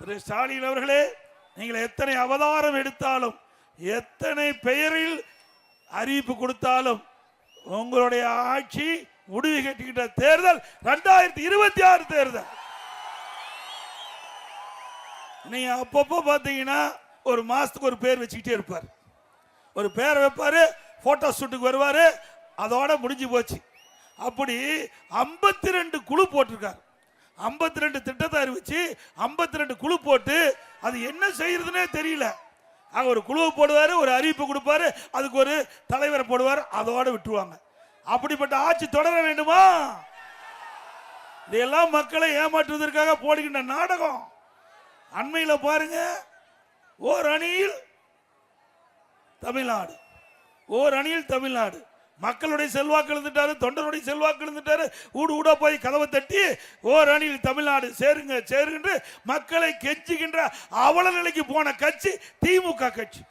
திரு ஸ்டாலின் அவர்களே, நீங்கள் எத்தனை அவதாரம் எடுத்தாலும், எத்தனை பெயரில் அறிவிப்பு கொடுத்தாலும், உங்களுடைய ஆட்சி முடிவு கட்டுகின்ற தேர்தல் 2026 தேர்தல். நீங்க அப்பப்போ பாத்தீங்கன்னா ஒரு மாசத்துக்கு ஒரு பேர் வச்சுக்கிட்டே இருப்பார். ஒரு பேரை வைப்பாரு, போட்டோ ஷூட்டுக்கு வருவாரு, அதோட முடிஞ்சு போச்சு. அப்படி 52 குழு போட்டிருக்காரு. 52 திட்டத்தை அறிவிச்சு 52 குழு போட்டு அது என்ன செய்யறதுன்னே தெரியல. ஒரு குழுவை போடுவாரு, ஒரு அறிவிப்பு கொடுப்பாரு, அதுக்கு ஒரு தலைவரை போடுவார், அதோட விட்டுருவாங்க. அப்படிப்பட்ட ஆட்சி தொடர வேண்டுமா? இதெல்லாம் மக்களை ஏமாற்றுவதற்காக போடுகின்ற நாடகம். அண்மையில் பாருங்க, ஓர் அணியில் தமிழ்நாடு, ஓர் அணியில் தமிழ்நாடு. மக்களுடைய செல்வாக்கு எழுந்துட்டாரு, தொண்டருடைய செல்வாக்கு எழுந்துட்டாரு. ஊடு ஊடா போய் கதவை தட்டி ஓர் அணியில் தமிழ்நாடு சேருங்க சேருங்க மக்களை கெஞ்சுகின்ற அவல நிலைக்கு போன கட்சி திமுக கட்சி.